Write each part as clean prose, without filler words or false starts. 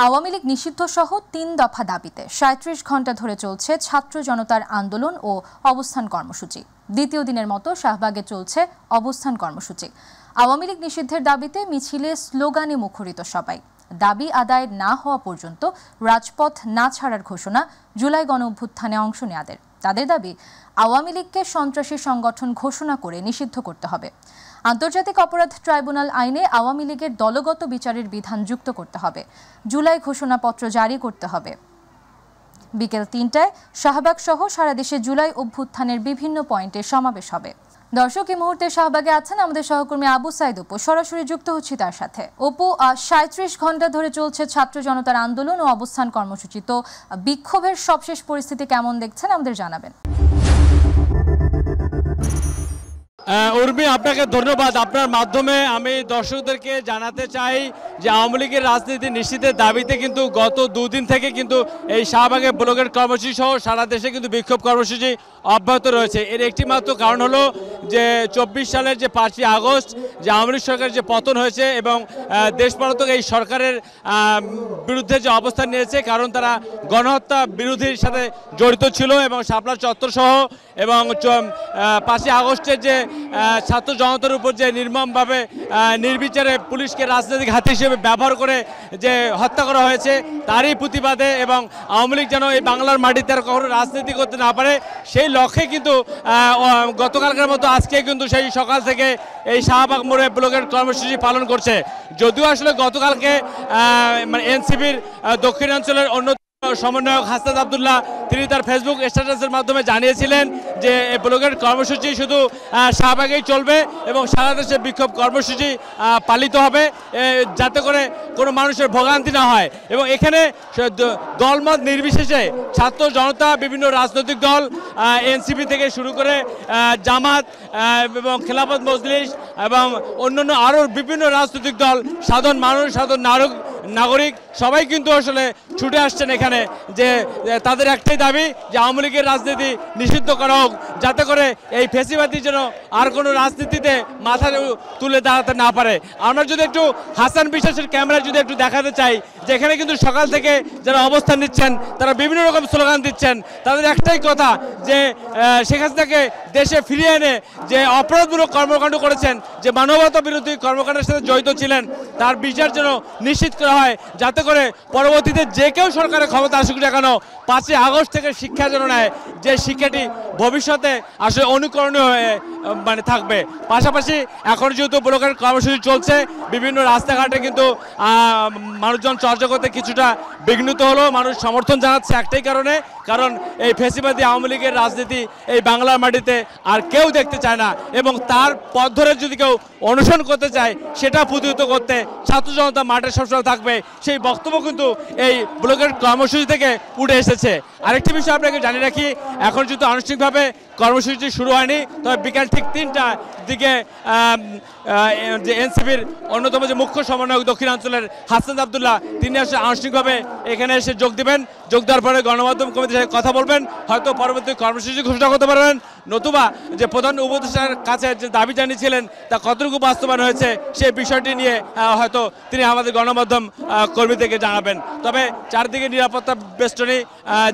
আওয়ামী লীগ নিষিদ্ধ সহ ৩ দফা দাবিতে ৩৭ ঘণ্টা ধরে চলছে ছাত্র জনতার আন্দোলন ও অবস্থান কর্মসূচি। দ্বিতীয় দিনের মতো শাহবাগে চলছে অবস্থান কর্মসূচি। আওয়ামী লীগ নিষিদ্ধের দাবিতে মিছিলে স্লোগানে মুখরিত সবাই। দাবি আদায় না হওয়া পর্যন্ত রাজপথ না ছাড়ার ঘোষণা জুলাই গণঅভ্যুত্থানে অংশ নেওয়াদের। তাদের দাবি, আওয়ামী লীগকে সন্ত্রাসী সংগঠন ঘোষণা করে নিষিদ্ধ করতে হবে। আন্তর্জাতিক অপরাধ ট্রাইব্যুনাল আইনে আওয়ামী লীগের দলগত বিচারের বিধান যুক্ত করতে হবে। জুলাই ঘোষণাপত্র জারি করতে হবে। বিকেল ৩টায় শাহবাগ সহ সারা দেশে জুলাই অভ্যুত্থানের বিভিন্ন পয়েন্টে সমাবেশ হবে। দর্শক, এই মুহূর্তে শাহবাগে আছেন আমাদের সহকর্মী আবু সাইদ অপু। সরাসরি যুক্ত হচ্ছি তার সাথে। অপু, ৩৭ ঘণ্টা ধরে চলছে ছাত্র জনতার আন্দোলন ও অবস্থান কর্মসূচি। তো বিক্ষোভের সবশেষ পরিস্থিতি কেমন দেখছেন আমাদের জানাবেন। উর্মি, আপনাকে ধন্যবাদ। আপনার মাধ্যমে আমি দর্শকদেরকে জানাতে চাই যে আওয়ামী লীগের রাজনীতি নিষিদ্ধের দাবিতে কিন্তু গত দুদিন থেকে কিন্তু এই শাহবাগে ব্লকের কর্মসূচি সহ সারা দেশে কিন্তু বিক্ষোভ কর্মসূচি অব্যাহত রয়েছে। এর একটি মাত্র কারণ হলো যে ২৪ সালের যে ৫ই আগস্ট যে আওয়ামী লীগ সরকারের যে পতন হয়েছে এবং দেশপরতক এই সরকারের বিরুদ্ধে যে অবস্থান নিয়েছে, কারণ তারা গণহত্যা বিরোধীর সাথে জড়িত ছিল এবং শাপলা চত্বর সহ এবং ৫ই আগস্টের যে ছাত্র জনতার উপর যে নির্মমভাবে নির্বিচারে পুলিশকে রাজনৈতিক হাতি হিসেবে ব্যবহার করে যে হত্যা করা হয়েছে, তারই প্রতিবাদে এবং আওয়ামী লীগ যেন এই বাংলার মাটিতে আর কখনো রাজনীতি করতে না পারে সেই লক্ষ্যে কিন্তু গতকালকের মতো আজকে কিন্তু সেই সকাল থেকে এই শাহবাগ মোড়ে ব্লকের কর্মসূচি পালন করছে। যদিও আসলে গতকালকে মানে এনসিপির দক্ষিণাঞ্চলের অন্য সমন্বয়ক হাসনাত আবদুল্লাহ তিনি তার ফেসবুক স্ট্যাটাসের মাধ্যমে জানিয়েছিলেন যে এই ব্লকের কর্মসূচি শুধু শাহবাগেই চলবে এবং সারা দেশে বিক্ষোভ কর্মসূচি পালিত হবে যাতে করে কোনো মানুষের ভোগান্তি না হয়। এবং এখানে দলমত নির্বিশেষে ছাত্র জনতা, বিভিন্ন রাজনৈতিক দল, এনসিপি থেকে শুরু করে জামাত এবং খেলাফত মজলিস এবং অন্যান্য আরও বিভিন্ন রাজনৈতিক দল, সাধারণ মানুষ, সাধারণ নাগরিক সবাই কিন্তু আসলে ছুটে আসছেন এখানে, যে তাদের একটাই দাবি যে আওয়ামী লীগের রাজনীতি নিষিদ্ধ করা হোক, যাতে করে এই ফেসিবাদী যেন আর কোনো রাজনীতিতে মাথা তুলে দাঁড়াতে না পারে। আমরা যদি একটু হাসান বিশ্বাসের ক্যামেরা যদি একটু দেখাতে চাই, যে এখানে কিন্তু সকাল থেকে যারা অবস্থান নিচ্ছেন তারা বিভিন্ন রকম স্লোগান দিচ্ছেন। তাদের একটাই কথা যে শেখ হাসিনাকে দেশে ফিরিয়ে এনে যে অপরাধমূলক কর্মকাণ্ড করেছেন, যে মানবতা বিরোধী কর্মকাণ্ডের সাথে জড়িত ছিলেন, তার বিচার যেন নিশ্চিত করা হয়, যাতে করে পরবর্তীতে যে কেউ সরকারের ক্ষমতা আসুক না কেন ৫ই আগস্ট থেকে শিক্ষা যেন নেয়, যে শিক্ষাটি ভবিষ্যতে আসলে অনুকরণীয় হয়ে মানে থাকবে। পাশাপাশি এখন যেহেতু ব্লকের কর্মসূচি চলছে, বিভিন্ন রাস্তাঘাটে কিন্তু মানুষজন চর্চা করতে কিছুটা বিঘ্নিত হলো। মানুষ সমর্থন জানাচ্ছে একটাই কারণে, কারণ এই ফেসিবাদী আওয়ামী লীগের রাজনীতি এই বাংলার মাটিতে আর কেউ দেখতে চায় না এবং তার পথ ধরে যদি কেউ অনুসরণ করতে চায় সেটা প্রতিহত করতে ছাত্র জনতা মাঠে সবসময় থাকবে, সেই বক্তব্য কিন্তু এই ব্লকের কর্মসূচি থেকে উঠে এসেছে। আরেকটি বিষয় আপনাকে জানিয়ে রাখি, এখন যেহেতু আনুষ্ঠানিকভাবে কর্মসূচি শুরু হয়নি, তবে বিকাল ঠিক ৩টার দিকে যে এনসিপির অন্যতম যে মুখ্য সমন্বয়ক দক্ষিণাঞ্চলের হাসনাত আবদুল্লাহ তিনি আসলে আনুষ্ঠানিকভাবে এখানে এসে যোগ দেবেন। যোগ দেওয়ার পরে গণমাধ্যম কমিটির সাথে কথা বলবেন, হয়তো পরবর্তী কর্মসূচি ঘোষণা করতে পারবেন, নতুবা যে প্রধান উপদেষ্টার কাছে যে দাবি জানিয়েছিলেন তা কতটুকু বাস্তবায়ন হয়েছে সেই বিষয়টি নিয়ে হয়তো তিনি আমাদের গণমাধ্যম কর্মীদেরকে জানাবেন। তবে চারদিকে নিরাপত্তা বেষ্টনী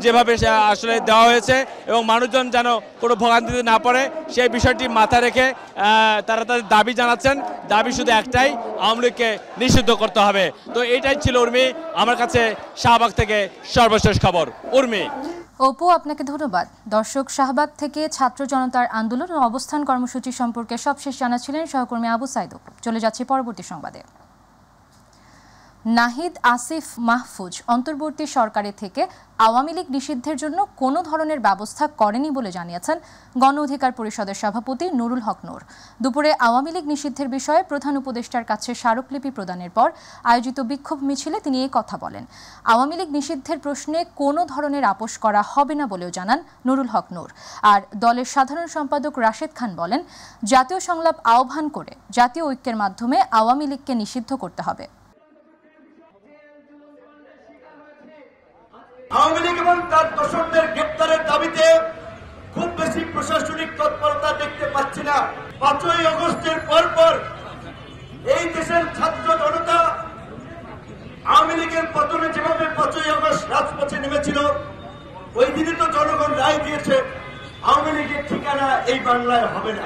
যেভাবে আসলে দেওয়া হয়েছে এবং মানুষজন যেন কোনো ভোগান্তিতে না পড়ে সেই বিষয়টি মাথায় রেখে তারা তাদের দাবি জানাচ্ছেন। দাবি শুধু একটাই, আওয়ামী লীগকে নিষিদ্ধ করতে হবে। তো এটাই ছিল উর্মি আমার কাছে শাহবাগ থেকে সর্বশেষ খবর। উর্মি। অপু, আপনাকে ধন্যবাদ। দর্শক, শাহবাগ থেকে ছাত্র জনতার আন্দোলন ও অবস্থান কর্মসূচি সম্পর্কে সবশেষ জানাচ্ছিলেন সহকর্মী আবু সাইদ অপু। চলে যাচ্ছি পরবর্তী সংবাদে। নাহিদ আসিফ মাহফুজ অন্তর্বর্তী সরকারের থেকে আওয়ামী লীগ নিষিদ্ধের জন্য কোনো ধরনের ব্যবস্থা করেনি বলে জানিয়েছেন গণ অধিকার পরিষদের সভাপতি নুরুল হক নূর। দুপুরে আওয়ামী লীগ নিষিদ্ধের বিষয়ে প্রধান উপদেষ্টার কাছে স্মারকলিপি প্রদানের পর আয়োজিত বিক্ষোভ মিছিলে তিনি এই কথা বলেন। আওয়ামী লীগ নিষিদ্ধের প্রশ্নে কোনো ধরনের আপোষ করা হবে না বলেও জানান নুরুল হক নূর। আর দলের সাধারণ সম্পাদক রাশেদ খান বলেন, জাতীয় সংলাপ আহ্বান করে জাতীয় ঐক্যের মাধ্যমে আওয়ামী লীগকে নিষিদ্ধ করতে হবে। আওয়ামী লীগ এবং তার দোসরদের গ্রেপ্তারের দাবিতে খুব বেশি প্রশাসনিক তৎপরতা দেখতে পাচ্ছি না। ৫ই আগস্টের পর এই দেশের ছাত্র জনতা আওয়ামী লীগের পতনে যে রায় দিয়েছে আওয়ামী লীগের ঠিকানা এই বাংলায় হবে না।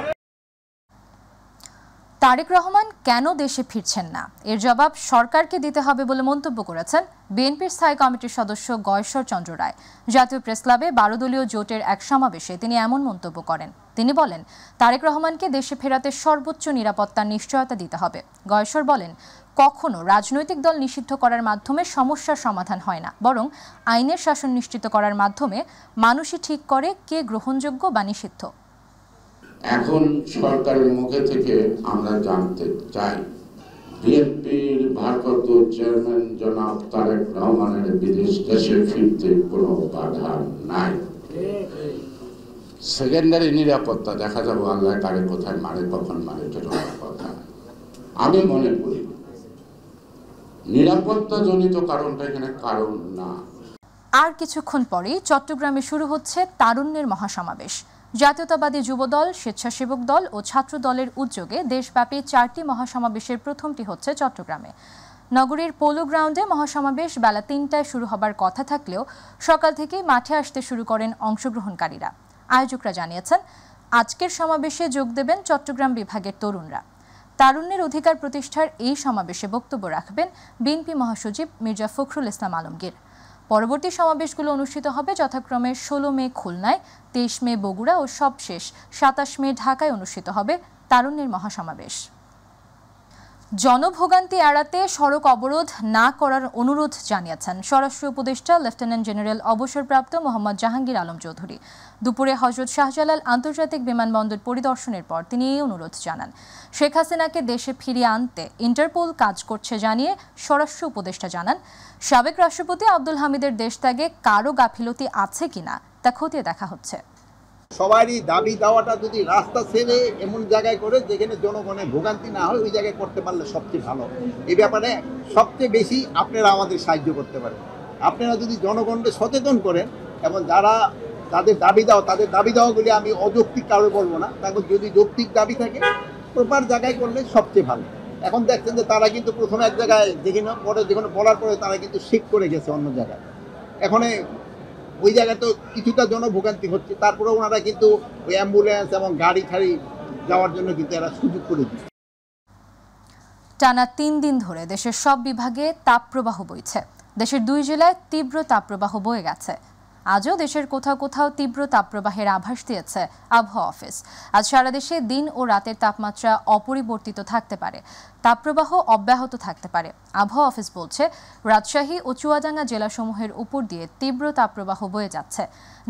তারেক রহমান কেন দেশে ফিরছেন না এর জবাব সরকারকে দিতে হবে বলে মন্তব্য করেছেন বিএনপির স্থায়ী কমিটির সদস্য গয়েশ্বর চন্দ্র রায়। জাতীয় প্রেসক্লাবে 12 দলীয় জোটের এক সমাবেশে তিনি এমন মন্তব্য করেন। তিনি বলেন, তারেক রহমানকে দেশে ফেরাতে সর্বোচ্চ নিরাপত্তার নিশ্চয়তা দিতে হবে। গয়েশ্বর বলেন, কখনো রাজনৈতিক দল নিষিদ্ধ করার মাধ্যমে সমস্যার সমাধান হয় না, বরং আইনের শাসন নিশ্চিত করার মাধ্যমে মানুষই ঠিক করে কে গ্রহণযোগ্য বা নিষিদ্ধ। এখন সরকারের মুখে থেকে আমরা জানতে চাই বিএনপির ভারপ্রাপ্ত চেয়ারম্যান জনাব তারেক রহমানের বিদেশ দেশে ফিরতে কোনো বাধা নাই। সেকেন্ডারি নিরাপত্তা দেখা যাবে আল্লাহ কারে কোথায় মারে কখন মারে কথা। আমি মনে করি নিরাপত্তা জনিত কারণটা এখানে কারণ না। আর কিছুক্ষণ পরেই চট্টগ্রামে শুরু হচ্ছে তারুণ্যের মহাসমাবেশ। জাতীয়তাবাদী যুবদল, স্বেচ্ছাসেবক দল ও ছাত্র দলের উদ্যোগে দেশব্যাপী 4টি মহাসমাবেশের প্রথমটি হচ্ছে চট্টগ্রামে। নগরীর পোলো গ্রাউন্ডে মহাসমাবেশ বেলা 3টায় শুরু হবার কথা থাকলেও সকাল থেকেই মাঠে আসতে শুরু করেন অংশগ্রহণকারীরা। আয়োজকরা জানিয়েছেন, আজকের সমাবেশে যোগ দেবেন চট্টগ্রাম বিভাগের তরুণরা। তারুণ্যের অধিকার প্রতিষ্ঠার এই সমাবেশে বক্তব্য রাখবেন বিএনপি মহাসচিব মির্জা ফখরুল ইসলাম আলমগীর। পরবর্তী সমাবেশগুলো অনুষ্ঠিত হবে যথাক্রমে 16 মে খুলনায়, 23 মে বগুড়া ও সবশেষ 27 মে ঢাকায় অনুষ্ঠিত হবে তারুণ্যের মহাসমাবেশ। জনভোগান্তি এড়াতে সড়ক অবরোধ না করার অনুরোধ জানিয়েছেন স্বরাষ্ট্র উপদেষ্টা লেফটেন্যান্ট জেনারেল অবসরপ্রাপ্ত মোহাম্মদ জাহাঙ্গীর আলম চৌধুরী। দুপুরে হযরত শাহজালাল আন্তর্জাতিক বিমানবন্দর পরিদর্শনের পর তিনি এই অনুরোধ জানান। শেখ হাসিনাকে দেশে ফিরিয়ে আনতে ইন্টারপোল কাজ করছে জানিয়ে স্বরাষ্ট্র উপদেষ্টা জানান, সাবেক রাষ্ট্রপতি আব্দুল হামিদের দেশত্যাগে কারো গাফিলতি আছে কিনা তা খতিয়ে দেখা হচ্ছে। সবারই দাবি দাওয়াটা যদি রাস্তা ছেড়ে এমন জায়গায় করে যেখানে জনগণের ভোগান্তি না হয় ওই জায়গায় করতে পারলে সবচেয়ে ভালো। এই ব্যাপারে সবচেয়ে বেশি আপনারা আমাদের সাহায্য করতে পারেন। আপনারা যদি জনগণকে সচেতন করেন এবং যারা তাদের দাবি দাওয়াগুলি আমি অযৌক্তিক কারো বলবো না, তারপর যদি যৌক্তিক দাবি থাকে প্রপার জায়গায় করলে সবচেয়ে ভালো। এখন দেখছেন যে তারা কিন্তু প্রথমে এক জায়গায় যেখানে বলার পরে তারা কিন্তু শিফট করে গেছে অন্য জায়গায়। এখন ওই জায়গায় তো কিছুটা জনভোগান্তি হচ্ছে, তারপরে ওনারা কিন্তু ওই অ্যাম্বুলেন্স এবং গাড়ি ছাড়ি যাওয়ার জন্য কিন্তু এরা সুযোগ করে দিচ্ছে। টানা 3 দিন ধরে দেশের সব বিভাগে তাপপ্রবাহ বইছে। দেশের 2 জেলায় তীব্র তাপপ্রবাহ বয়ে গেছে। আজও দেশের কোথাও কোথাও তীব্র তাপপ্রবাহের আভাস দিয়েছে আবহাওয়া অফিস। আজ সারা দেশে দিন ও রাতের তাপমাত্রা অপরিবর্তিত থাকতে পারে, তাপপ্রবাহ অব্যাহত থাকতে পারে। আবহাওয়া অফিস বলছে, রাজশাহী ও চুয়াডাঙ্গা জেলাসমূহের উপর দিয়ে তীব্র তাপপ্রবাহ বয়ে যাচ্ছে।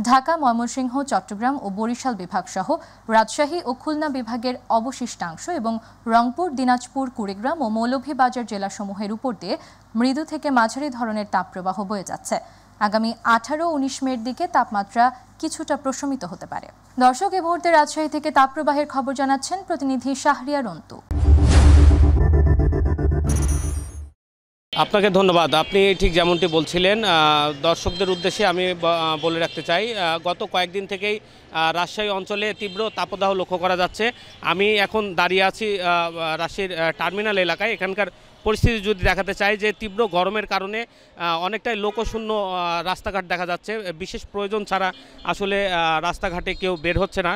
ঢাকা, ময়মনসিংহ, চট্টগ্রাম ও বরিশাল বিভাগ সহ রাজশাহী ও খুলনা বিভাগের অবশিষ্টাংশ এবং রংপুর, দিনাজপুর, কুড়িগ্রাম ও মৌলভীবাজার জেলাসমূহের উপর দিয়ে মৃদু থেকে মাঝারি ধরনের তাপপ্রবাহ বয়ে যাচ্ছে। আগামী 18-19 মের দিকে তাপমাত্রা কিছুটা প্রশমিত হতে পারে। দর্শক, এই মুহূর্তে রাজশাহী থেকে তাপপ্রবাহের খবর জানাচ্ছেন প্রতিনিধি শাহরিয়ার অন্তু। আপনাকে ধন্যবাদ। আপনি ঠিক যেমনটি বলছিলেন, দর্শকদের উদ্দেশ্যে আমি বলে রাখতে চাই, গত কয়েকদিন থেকেই রাজশাহী অঞ্চলে তীব্র তাপদাহ লক্ষ্য করা যাচ্ছে। আমি এখন দাঁড়িয়ে আছি রাজশাহীর টার্মিনাল এলাকায়। এখানকার পরিস্থিতি যদি দেখাতে চাই যে তীব্র গরমের কারণে অনেকটাই লোকশূন্য রাস্তাঘাট দেখা যাচ্ছে। বিশেষ প্রয়োজন ছাড়া আসলে রাস্তাঘাটে কেউ বের হচ্ছে না।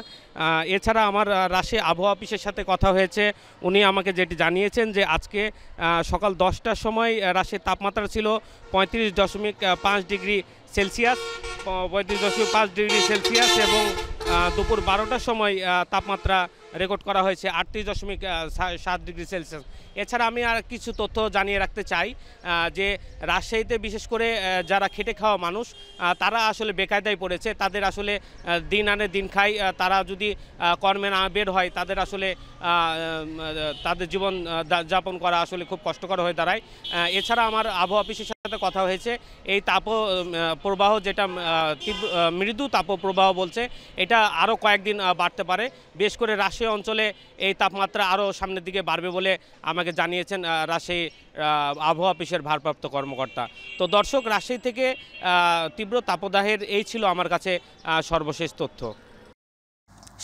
এছাড়া আমার রাজশাহী আবহাওয়া অফিসের সাথে কথা হয়েছে, উনি আমাকে যেটি জানিয়েছেন যে আজকে সকাল 10টার সময় রাজশাহীর তাপমাত্রা ছিল 35.5 ডিগ্রি সেলসিয়াস, 35.5 ডিগ্রি সেলসিয়াস এবং দুপুর 12টার সময় তাপমাত্রা রেকর্ড করা হয়েছে 38.7 ডিগ্রি সেলসিয়াস। এছাড়া আমি আর কিছু তথ্য জানিয়ে রাখতে চাই যে রাজশাহীতে বিশেষ করে যারা খেটে খাওয়া মানুষ তারা আসলে বেকায়দায় পড়েছে। তাদের আসলে দিন আনে দিন খায়, তারা যদি কর্মে না বের হয় তাদের আসলে তাদের জীবন যাপন করা আসলে খুব কষ্টকর হয়ে দাঁড়ায়। এছাড়া আমার আবহাওয়া অফিসের সাথে কথা হয়েছে, এই প্রবাহ যেটা মৃদু তাপপ্রবাহ বলছে, এটা আরও কয়েকদিন বাড়তে পারে। বিশেষ করে রাজশাহী অঞ্চলে এই তাপমাত্রা আরও সামনের দিকে বাড়বে বলে আমাকে জানিয়েছেন রাজশাহী আবহাওয়া অফিসের ভারপ্রাপ্ত কর্মকর্তা। তো দর্শক, রাজশাহী থেকে তীব্র তাপদাহের এই ছিল আমার কাছে সর্বশেষ তথ্য।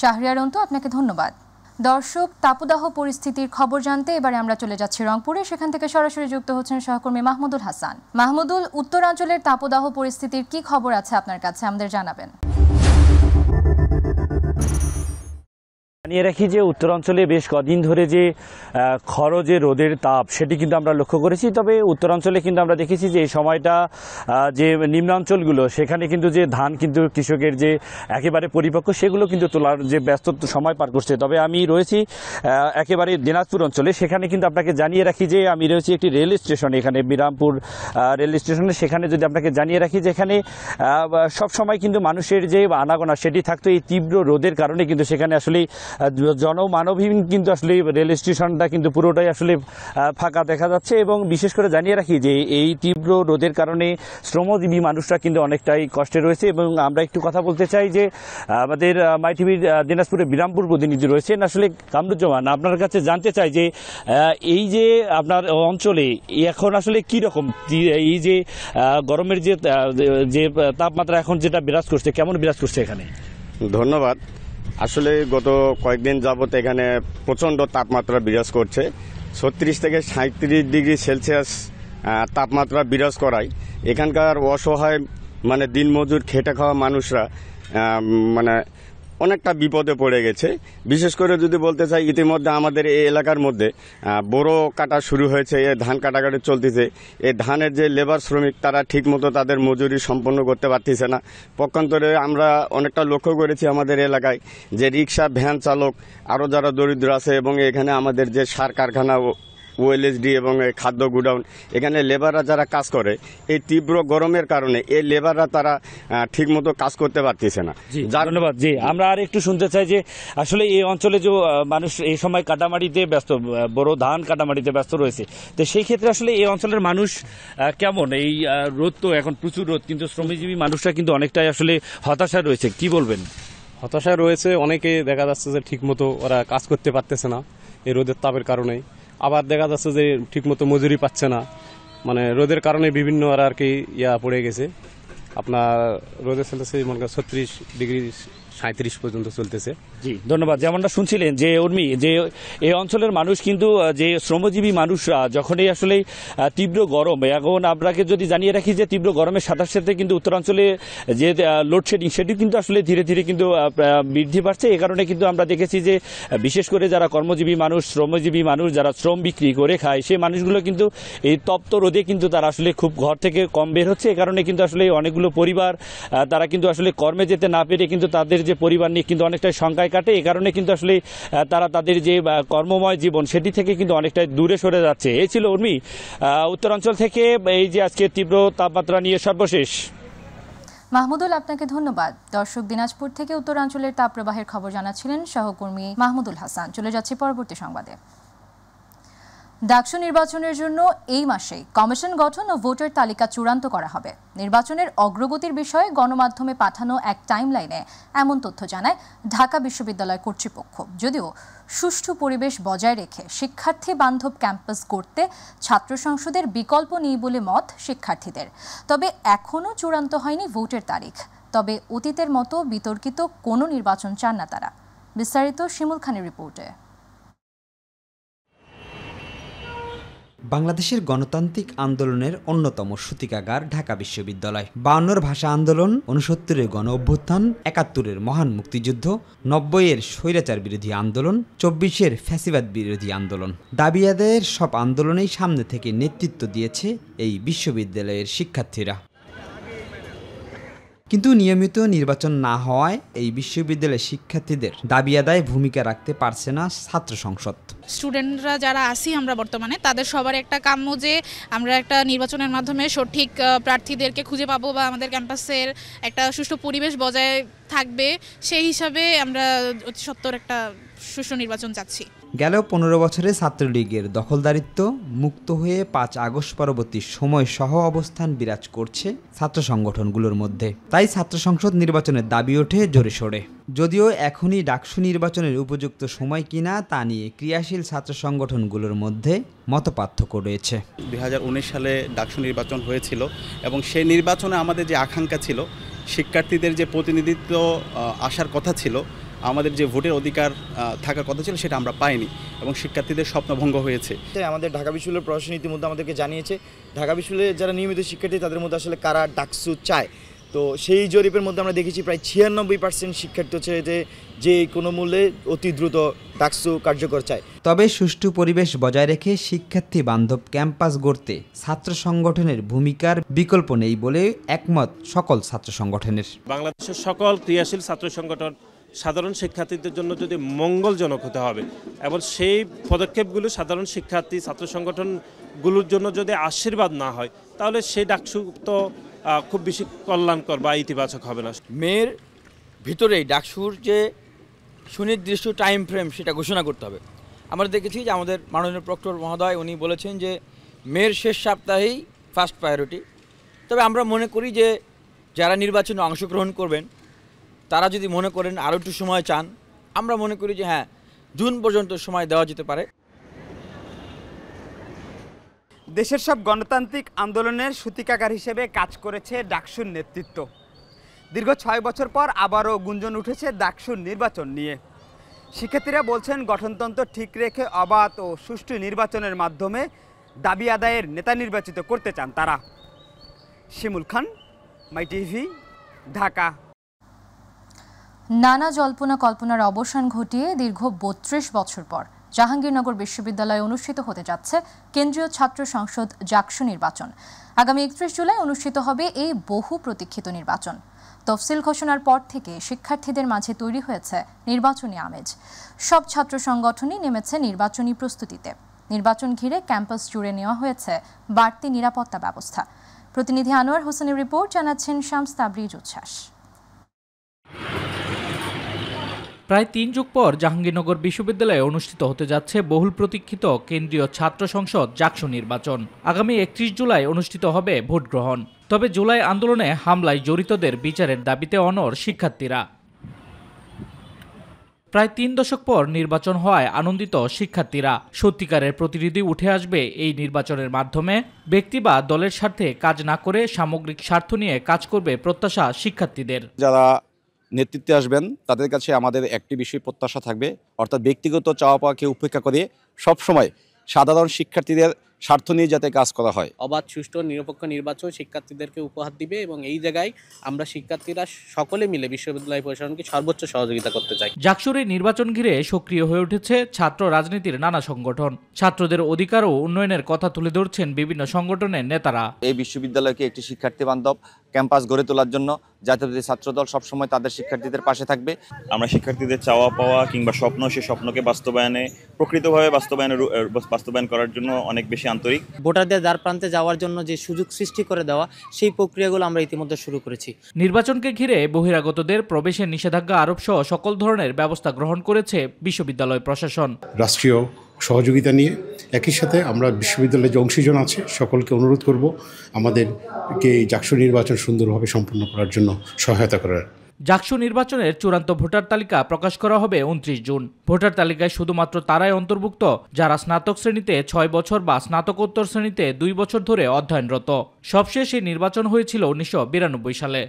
শাহরিয়ার অন্তু, আপনাকে ধন্যবাদ। দর্শক, তাপদাহ পরিস্থিতির খবর জানতে এবারে আমরা চলে যাচ্ছি রংপুরে। সেখান থেকে সরাসরি যুক্ত হচ্ছেন সহকর্মী মাহমুদুল হাসান। মাহমুদুল, উত্তরাঞ্চলের তাপদাহ পরিস্থিতির কি খবর আছে আপনার কাছে, আমাদের জানাবেন। জানিয়ে রাখি যে উত্তরাঞ্চলে বেশ কদিন ধরে যে খরজে রোদের তাপ সেটি কিন্তু আমরা লক্ষ্য করেছি। তবে উত্তরাঞ্চলে কিন্তু আমরা দেখেছি যে এই সময়টা যে নিম্নাঞ্চলগুলো সেখানে কিন্তু যে ধান কিন্তু কৃষকের যে একেবারে পরিপক্ক সেগুলো কিন্তু তোলার যে ব্যস্ত সময় পার করছে। তবে আমি রয়েছি একেবারে দিনাজপুর অঞ্চলে, সেখানে কিন্তু আপনাকে জানিয়ে রাখি যে আমি রয়েছি একটি রেল স্টেশনে, এখানে বিরামপুর রেল স্টেশনে। সেখানে যদি আপনাকে জানিয়ে রাখি যে এখানে সবসময় কিন্তু মানুষের যে আনাগোনা সেটি থাকতো, এই তীব্র রোদের কারণে কিন্তু সেখানে আসলে জনমানবহীন কিন্তু আসলে রেল স্টেশনটা কিন্তু পুরোটাই আসলে ফাঁকা দেখা যাচ্ছে। এবং বিশেষ করে জানিয়ে রাখি যে এই তীব্র রোদের কারণে শ্রমজীবী মানুষরা কিন্তু অনেকটাই কষ্টে রয়েছে। এবং আমরা একটু কথা বলতে চাই যে আমাদের মাই টিভির দিনাজপুরের বিরামপুর প্রতিনিধি রয়েছেন আসলে কামরুজ্জামান, আপনার কাছে জানতে চাই যে এই যে আপনার অঞ্চলে এখন আসলে কি রকম এই যে গরমের যে তাপমাত্রা এখন যেটা বিরাজ করছে, কেমন বিরাজ করছে এখানে? ধন্যবাদ। আসলে গত কয়েকদিন যাবত এখানে প্রচণ্ড তাপমাত্রা বিরাজ করছে। 36 থেকে 37 ডিগ্রি সেলসিয়াস তাপমাত্রা বিরাজ করায় এখানকার অসহায় দিনমজুর খেটে খাওয়া মানুষরা অনেকটা বিপদে পড়ে গেছে। বিশেষ করে যদি বলতে চাই, ইতিমধ্যে আমাদের এই এলাকার মধ্যে বোরো কাটা শুরু হয়েছে, ধান কাটাকাটি চলতেছে। এই ধানের যে লেবার শ্রমিক তারা ঠিকমতো তাদের মজুরি সম্পন্ন করতে পারতেছে না। পক্ষান্তরে আমরা অনেকটা লক্ষ্য করেছি আমাদের এলাকায় যে রিক্সা, ভ্যান চালক আরও যারা দরিদ্র আছে এবং এখানে আমাদের যে সার কারখানা, ওএলএসডি এবং খাদ্য গুডাউন, এখানে লেবাররা যারা কাজ করে এই তীব্র গরমের কারণে এই লেবাররা তারা ঠিকমতো কাজ করতে পারতেছে না। ধন্যবাদ। জি, আমরা আর একটু শুনতে চাই যে আসলে এই অঞ্চলে যে মানুষ এই সময় কাটামাটিতে ব্যস্ত, বড় ধান কাটামাটিতে ব্যস্ত রয়েছে, তো সেই ক্ষেত্রে আসলে এই অঞ্চলের মানুষ কেমন? এই রোদ তো এখন প্রচুর রোদ, কিন্তু শ্রমজীবী মানুষরা কিন্তু অনেকটাই আসলে হতাশায় রয়েছে, কি বলবেন? হতাশায় রয়েছে, অনেকে দেখা যাচ্ছে যে ঠিকমতো ওরা কাজ করতে পারতেছে না এই রোদের তাপের কারণে। আবার দেখা যাচ্ছে যে ঠিকমতো মজুরি পাচ্ছে না, রোদের কারণে বিভিন্ন আর কি পড়ে গেছে। আপনার রোদের চলতেছে 36 ডিগ্রি 37 পর্যন্ত চলতেছে। জি, ধন্যবাদ। যেমনটা শুনছিলেন যে উর্মি, যে এই অঞ্চলের মানুষ কিন্তু যে শ্রমজীবী মানুষরা যখনই আসলে তীব্র গরম, এখন আপনাকে যদি জানিয়ে রাখি যে তীব্র গরমের সাথে সাথে কিন্তু উত্তরাঞ্চলে যে লোডশেডিং সেটি কিন্তু আসলে ধীরে ধীরে কিন্তু বৃদ্ধি পাচ্ছে। এ কারণে কিন্তু আমরা দেখেছি যে বিশেষ করে যারা কর্মজীবী মানুষ, শ্রমজীবী মানুষ যারা শ্রম বিক্রি করে খায়, সেই মানুষগুলো কিন্তু এই তপ্ত রোদে কিন্তু তারা আসলে খুব ঘর থেকে কম বের হচ্ছে। এ কারণে কিন্তু আসলে অনেকগুলো পরিবার তারা কিন্তু আসলে কর্মে যেতে না পেরে কিন্তু তাদের যে পরিবার নিয়ে কিন্তু অনেকটাই শঙ্কায় কাটে। এই কারণে কিন্তু আসলে তারা তাদের যে কর্মময় জীবন সেটি থেকে কিন্তু অনেকটাই দূরে সরে যাচ্ছে। এই ছিল উর্মি উত্তরাঞ্চল থেকে এই যে আজকে তীব্র তাপমাত্রা নিয়ে সর্বশেষ। মাহমুদুল, আপনাকে ধন্যবাদ। দর্শক, দিনাজপুর থেকে উত্তরাঞ্চলের তাপপ্রবাহের খবর জানাচ্ছিলেন সহকর্মী মাহমুদুল হাসান। চলে যাচ্ছে পরবর্তী সংবাদে। ডাকসু নির্বাচনের জন্য এই মাসেই কমিশন গঠন ও ভোটার তালিকা চূড়ান্ত করা হবে। নির্বাচনের অগ্রগতির বিষয়ে গণমাধ্যমে পাঠানো এক টাইমলাইনে এমন তথ্য জানায় ঢাকা বিশ্ববিদ্যালয় কর্তৃপক্ষ। যদিও সুষ্ঠু পরিবেশ বজায় রেখে শিক্ষার্থী বান্ধব ক্যাম্পাস গড়তে ছাত্র সংসদের বিকল্প নেই বলে মত শিক্ষার্থীদের। তবে এখনও চূড়ান্ত হয়নি ভোটের তারিখ। তবে অতীতের মতো বিতর্কিত কোনো নির্বাচন চান না তারা। বিস্তারিত শিমুল খানের রিপোর্টে। বাংলাদেশের গণতান্ত্রিক আন্দোলনের অন্যতম সূতিকাগার ঢাকা বিশ্ববিদ্যালয়। 52 ভাষা আন্দোলন, 69-এর গণ অভ্যুত্থান, 71-এর মহান মুক্তিযুদ্ধ, 90-এর স্বৈরাচার বিরোধী আন্দোলন, 24-এর ফ্যাসিবাদ বিরোধী আন্দোলন, দাবি আদায়ের সব আন্দোলনেই সামনে থেকে নেতৃত্ব দিয়েছে এই বিশ্ববিদ্যালয়ের শিক্ষার্থীরা। কিন্তু নিয়মিত নির্বাচন না হওয়ায় এই বিশ্ববিদ্যালয়ের শিক্ষার্থীদের দাবি আদায়ে ভূমিকা রাখতে পারছে না ছাত্র সংসদ। স্টুডেন্টরা যারা আছি আমরা বর্তমানে, তাদের সবার একটা কাম্য যে আমরা একটা নির্বাচনের মাধ্যমে সঠিক প্রার্থীদেরকে খুঁজে পাবো বা আমাদের ক্যাম্পাসের একটা সুষ্ঠু পরিবেশ বজায় থাকবে, সেই হিসাবে আমরা অতি সত্বর একটা সুষ্ঠু নির্বাচন চাচ্ছি। গেল 15 বছরে ছাত্রলীগের দখলদারিত্ব মুক্ত হয়ে 5 আগস্ট পরবর্তী সময় সহ অবস্থান বিরাজ করছে ছাত্র সংগঠনগুলোর মধ্যে। তাই ছাত্র সংসদ নির্বাচনের দাবি ওঠে জোরে সোরে। যদিও এখনই ডাকসু নির্বাচনের উপযুক্ত সময় কিনা তা নিয়ে ক্রিয়াশীল ছাত্র সংগঠনগুলোর মধ্যে মতপার্থক্য রয়েছে। 2019 সালে ডাকসু নির্বাচন হয়েছিল এবং সেই নির্বাচনে আমাদের যে আকাঙ্ক্ষা ছিল, শিক্ষার্থীদের যে প্রতিনিধিত্ব আসার কথা ছিল, আমাদের যে ভোটের অধিকার থাকার কথা ছিল, সেটা আমরা পাইনি এবং শিক্ষার্থীদের স্বপ্নভঙ্গ হয়েছে। আমাদের ঢাকা বিশ্ববিদ্যালয়ের প্রশাসন ইতিমধ্যে আমাদেরকে জানিয়েছে ঢাকা বিশ্ববিদ্যালয়ের যারা নিয়মিত শিক্ষার্থী তাদের মধ্যে আসলে কারা ডাকসু চায়, তো সেই জরিপের মধ্যে আমরা দেখেছি প্রায় 96% শিক্ষার্থী হচ্ছে যে কোনো মূল্যে অতি দ্রুত ডাকসু কার্যকর চায়। তবে সুষ্ঠু পরিবেশ বজায় রেখে শিক্ষার্থী বান্ধব ক্যাম্পাস গড়তে ছাত্র সংগঠনের ভূমিকার বিকল্প নেই বলে একমত সকল ছাত্র সংগঠনের। বাংলাদেশের সকল ক্রিয়াশীল ছাত্র সংগঠন সাধারণ শিক্ষার্থীদের জন্য যদি মঙ্গলজনক হতে হবে এবং সেই পদক্ষেপগুলো সাধারণ শিক্ষার্থী ছাত্র সংগঠনগুলোর জন্য যদি আশীর্বাদ না হয় তাহলে সেই ডাকসু তো খুব বেশি কল্যাণকর বা ইতিবাচক হবে না। মেয়ের ভিতরেই ডাকসুর যে সুনির্দিষ্ট টাইম ফ্রেম সেটা ঘোষণা করতে হবে। আমরা দেখেছি যে আমাদের মাননীয় প্রক্টর মহোদয় উনি বলেছেন যে মেয়ের শেষ সপ্তাহেই ফার্স্ট প্রায়োরিটি। তবে আমরা মনে করি যে যারা নির্বাচনে অংশগ্রহণ করবেন তারা যদি মনে করেন আরও একটু সময় চান, আমরা মনে করি যে হ্যাঁ, জুন পর্যন্ত সময় দেওয়া যেতে পারে। দেশের সব গণতান্ত্রিক আন্দোলনের সূতিকাগার হিসেবে কাজ করেছে ডাকসুর নেতৃত্ব। দীর্ঘ 6 বছর পর আবারও গুঞ্জন উঠেছে ডাকসুর নির্বাচন নিয়ে। শিক্ষার্থীরা বলছেন গঠনতন্ত্র ঠিক রেখে অবাধ ও সুষ্ঠু নির্বাচনের মাধ্যমে দাবি আদায়ের নেতা নির্বাচিত করতে চান তারা। শিমুল খান, মাই টিভি, ঢাকা। নানা জল্পনা কল্পনার অবসান ঘটিয়ে দীর্ঘ 32 বছর পর জাহাঙ্গীরনগর বিশ্ববিদ্যালয়ে অনুষ্ঠিত হতে যাচ্ছে কেন্দ্রীয় ছাত্র সংসদ জাকসু নির্বাচন। আগামী 31 জুলাই অনুষ্ঠিত হবে এই বহু প্রতীক্ষিত নির্বাচন। তফসিল ঘোষণার পর থেকে শিক্ষার্থীদের মাঝে তৈরি হয়েছে নির্বাচনী আমেজ। সব ছাত্র সংগঠনই নেমেছে নির্বাচনী প্রস্তুতিতে। নির্বাচন ঘিরে ক্যাম্পাস জুড়ে নেওয়া হয়েছে বাড়তি নিরাপত্তা ব্যবস্থা। প্রতিনিধি আনোয়ার হোসেনের রিপোর্ট, জানাচ্ছেন শামস তাবরিজ উচ্ছ্বাস। প্রায় 3 যুগ পর জাহাঙ্গীরনগর বিশ্ববিদ্যালয়ে অনুষ্ঠিত হতে যাচ্ছে বহুল প্রতীক্ষিত কেন্দ্রীয় ছাত্র সংসদ জাকসু নির্বাচন। আগামী 31 জুলাই অনুষ্ঠিত হবে ভোট গ্রহণ। তবে জুলাই আন্দোলনে হামলায় জড়িতদের বিচারের দাবিতে অনড় শিক্ষার্থীরা। প্রায় 3 দশক পর নির্বাচন হওয়ায় আনন্দিত শিক্ষার্থীরা। সত্যিকারের প্রতিনিধি উঠে আসবে এই নির্বাচনের মাধ্যমে। ব্যক্তি বা দলের স্বার্থে কাজ না করে সামগ্রিক স্বার্থ নিয়ে কাজ করবে প্রত্যাশা শিক্ষার্থীদের। যারা নেতৃত্বে আসবেন তাদের কাছে আমাদের একটি বিষয় প্রত্যাশা থাকবে, অর্থাৎ ব্যক্তিগত চাওয়া পাওয়াকে উপেক্ষা করে সবসময় সাধারণ শিক্ষার্থীদের স্বার্থ নিয়ে যাতে কাজ করা হয়। অবাধ, সুষ্ঠু, নিরপেক্ষ নির্বাচন শিক্ষার্থীদেরকে উপহার দিবে এবং এই জায়গায় আমরা শিক্ষার্থীরা সকলে মিলে বিশ্ববিদ্যালয় প্রশাসনকে সর্বোচ্চ সহযোগিতা করতে চাই। জাকসুর নির্বাচন ঘিরে সক্রিয় হয়ে উঠেছে ছাত্র রাজনীতির নানা সংগঠন। ছাত্রদের অধিকার ও উন্নয়নের কথা তুলে ধরছেন বিভিন্ন সংগঠনের নেতারা। এই বিশ্ববিদ্যালয়কে একটি শিক্ষার্থী বান্ধব ক্যাম্পাস গড়ে তোলার জন্য জাতীয় ছাত্রদল সবসময় তাদের শিক্ষার্থীদের পাশে থাকবে। আমরা শিক্ষার্থীদের চাওয়া পাওয়া কিংবা স্বপ্ন, সেই স্বপ্নকে প্রকৃতভাবে বাস্তবায়ন করার জন্য অনেক বেশি আন্তরিক। ভোটারদের দ্বার প্রান্তে যাওয়ার জন্য যে সুযোগ সৃষ্টি করে দেওয়া, সেই প্রক্রিয়াগুলো আমরা ইতিমধ্যে শুরু করেছি। নির্বাচনকে ঘিরে বহিরাগতদের প্রবেশের নিষেধাজ্ঞা আরোপ সহ সকল ধরনের ব্যবস্থা গ্রহণ করেছে বিশ্ববিদ্যালয় প্রশাসন। রাষ্ট্রীয় সহযোগিতা নিয়ে একই সাথে আমরা বিশ্ববিদ্যালয়ের যে অংশীজন আছে সকলকে অনুরোধ করব আমাদেরকে জাকসু নির্বাচন সুন্দরভাবে সম্পন্ন করার জন্য সহায়তা করার। জাকসু নির্বাচনের চূড়ান্ত ভোটার তালিকা প্রকাশ করা হবে 29 জুন। ভোটার তালিকায় শুধুমাত্র তারাই অন্তর্ভুক্ত যারা স্নাতক শ্রেণীতে 6 বছর বা স্নাতকোত্তর শ্রেণীতে 2 বছর ধরে অধ্যয়নরত। সবশেষ এই নির্বাচন হয়েছিল 1992 সালে।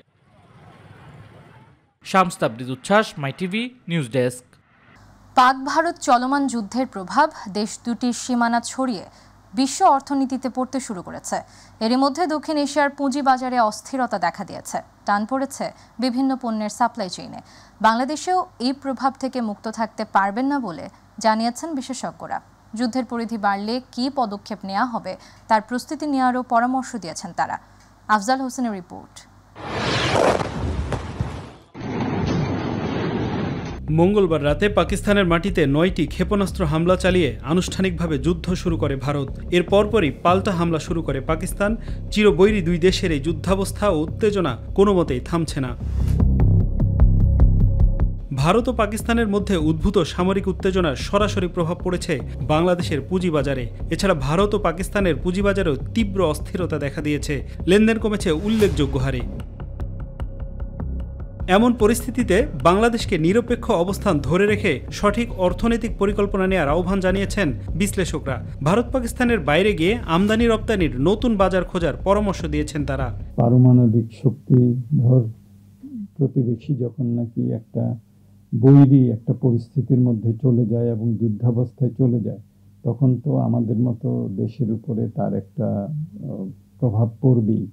শামস তাবরিজ উচ্ছ্বাস, মাই টিভি, নিউজ ডেস্ক। পাক ভারত চলমান যুদ্ধের প্রভাব দেশ দুটির সীমানা ছড়িয়ে বিশ্ব অর্থনীতিতে পড়তে শুরু করেছে। এরই মধ্যে দক্ষিণ এশিয়ার পুঁজিবাজারে অস্থিরতা দেখা দিয়েছে। টান পড়েছে বিভিন্ন পণ্যের সাপ্লাই চেইনে। বাংলাদেশেও এই প্রভাব থেকে মুক্ত থাকতে পারবেন না বলে জানিয়েছেন বিশেষজ্ঞরা। যুদ্ধের পরিধি বাড়লে কী পদক্ষেপ নেওয়া হবে তার প্রস্তুতি নেওয়ারও পরামর্শ দিয়েছেন তারা। আফজাল হোসেনের রিপোর্ট। মঙ্গলবার রাতে পাকিস্তানের মাটিতে 9টি ক্ষেপণাস্ত্র হামলা চালিয়ে আনুষ্ঠানিকভাবে যুদ্ধ শুরু করে ভারত। এর পরপরই পাল্টা হামলা শুরু করে পাকিস্তান। চিরবৈরী দুই দেশের এই যুদ্ধাবস্থা ও উত্তেজনা কোনো মতেই থামছে না। ভারত ও পাকিস্তানের মধ্যে উদ্ভূত সামরিক উত্তেজনার সরাসরি প্রভাব পড়েছে বাংলাদেশের পুঁজিবাজারে। এছাড়া ভারত ও পাকিস্তানের পুঁজিবাজারেও তীব্র অস্থিরতা দেখা দিয়েছে। লেনদেন কমেছে উল্লেখযোগ্য হারে। এমন পরিস্থিতিতে বাংলাদেশকে নিরপেক্ষ অবস্থান ধরে রেখে সঠিক অর্থনৈতিক পরিকল্পনা নেওয়ার আহ্বান জানিয়েছেন বিশ্লেষকরা। ভারত পাকিস্তানের বাইরে গিয়ে আমদানি রপ্তানির নতুন বাজার খোঁজার পরামর্শ দিয়েছেন তারা। পারমাণবিক শক্তিধর প্রতিবেশী যখন নাকি একটা বৈরী একটা পরিস্থিতির মধ্যে চলে যায় এবং যুদ্ধাবস্থায় চলে যায়, তখন তো আমাদের মতো দেশের উপরে তার একটা প্রভাব পড়বেই।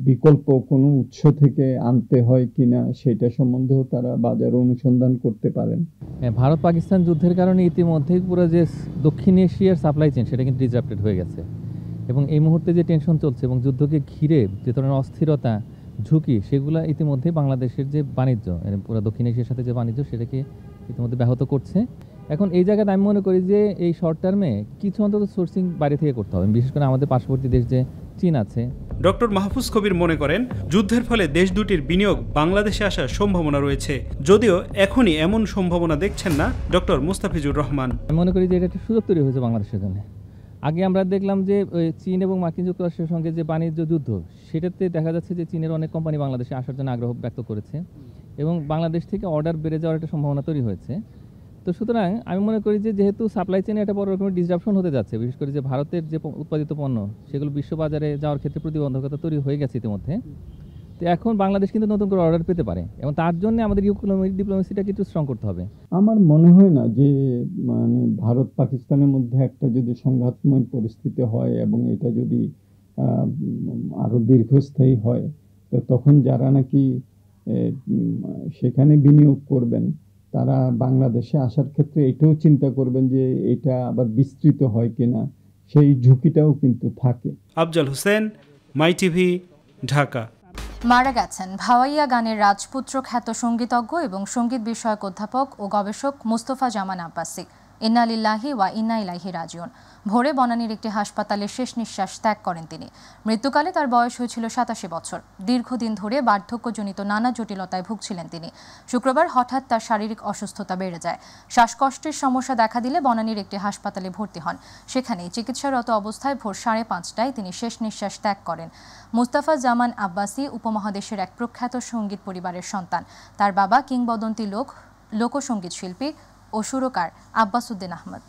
বিকল্প কোনো উৎস থেকে আনতে হয় কিনা সেটা সম্বন্ধেও তারা বাজার অনুসন্ধান করতে পারেন। ভারত পাকিস্তান যুদ্ধের কারণে ইতিমধ্যেই পুরো যে দক্ষিণ এশিয়ার সাপ্লাই চেইন সেটা কিন্তু ডিসরাপ্টেড হয়ে গেছে এবং এই মুহূর্তে যে টেনশন চলছে এবং যুদ্ধকে ঘিরে যে ধরনের অস্থিরতা ঝুঁকি সেগুলো ইতিমধ্যে বাংলাদেশের যে বাণিজ্য পুরো দক্ষিণ এশিয়ার সাথে যে বাণিজ্য সেটাকে ইতিমধ্যে ব্যাহত করছে। এখন এই জায়গায় আমি মনে করি যে এই শর্ট টার্মে কিছু অন্তত সোর্সিং বাইরে থেকে করতে হবে, বিশেষ করে আমাদের পার্শ্ববর্তী দেশ যে চীন আছে। ডক্টর মাহফুজ কবির মনে করেন যুদ্ধের ফলে দেশ দুটির বিনিয়োগ বাংলাদেশে আসার সম্ভাবনা রয়েছে, যদিও এখনই এমন সম্ভাবনা দেখছেন না ডক্টর মুস্তাফিজুর রহমান। আমি মনে করি যে এটা একটা সুযোগ তৈরি হয়েছে বাংলাদেশের জন্য। আগে আমরা দেখলাম যে চীন এবং মার্কিন যুক্তরাষ্ট্রের সঙ্গে যে বাণিজ্য যুদ্ধ সেটাতে দেখা যাচ্ছে যে চীনের অনেক কোম্পানি বাংলাদেশে আসার জন্য আগ্রহ ব্যক্ত করেছে এবং বাংলাদেশ থেকে অর্ডার বেড়ে যাওয়ার একটা সম্ভাবনা তৈরি হয়েছে। তো সুতরাং আমি মনে করি যে যেহেতু সাপ্লাই চেইনে একটা বড় রকমের ডিসরাপশন হতে যাচ্ছে, বিশেষ করে যে ভারতের যে উৎপাদিত পণ্য সেগুলো বিশ্ববাজারে যাওয়ার ক্ষেত্রে প্রতিবন্ধকতা তৈরি হয়ে গেছে ইতিমধ্যে, তো এখন বাংলাদেশ কিন্তু নতুন করে অর্ডার পেতে পারে এবং তার জন্য আমাদের ইকোনমিক ডিপ্লোমেসিটাকে একটু স্ট্রং করতে হবে। আমার মনে হয় না যে মানে ভারত পাকিস্তানের মধ্যে একটা যদি সংঘাতময় পরিস্থিতি হয় এবং এটা যদি আরও দীর্ঘস্থায়ী হয়, তো তখন যারা নাকি সেখানে বিনিয়োগ করবেন তারা বাংলাদেশে আসার ক্ষেত্রে এটাও চিন্তা করবেন যে এটা আবার বিস্তৃত হয় কিনা, সেই ঝুঁকিটাও কিন্তু থাকে। আফজাল হোসেন, মাই টিভি, ঢাকা। মারা গেছেন ভাওয়াইয়া গানের রাজপুত্র খ্যাত সঙ্গীতজ্ঞ এবং সঙ্গীত বিষয়ক অধ্যাপক ও গবেষক মুস্তফা জামান আব্বাসী। ইন্না লিল্লাহি ওয়া ইন্না ইলাইহি রাজিউন। ভোরে বনানীর একটি হাসপাতালে শেষ নিঃশ্বাস ত্যাগ করেন তিনি। মৃত্যুকালে তার বয়স হয়েছিল 87 বছর। দীর্ঘদিন ধরে বার্ধক্যজনিত নানা জটিলতায় ভুগছিলেন তিনি। শুক্রবার হঠাৎ তার শারীরিক অসুস্থতা বেড়ে যায়। শ্বাসকষ্টের সমস্যা দেখা দিলে বনানীর একটি হাসপাতালে ভর্তি হন। সেখানেই চিকিৎসারত অবস্থায় ভোর 5:30টায় তিনি শেষ নিঃশ্বাস ত্যাগ করেন। মুস্তাফা জামান আব্বাসী উপমহাদেশের এক প্রখ্যাত সঙ্গীত পরিবারের সন্তান। তার বাবা কিংবদন্তি লোকসঙ্গীত শিল্পী ও সুরকার আব্বাস উদ্দিন আহমদ।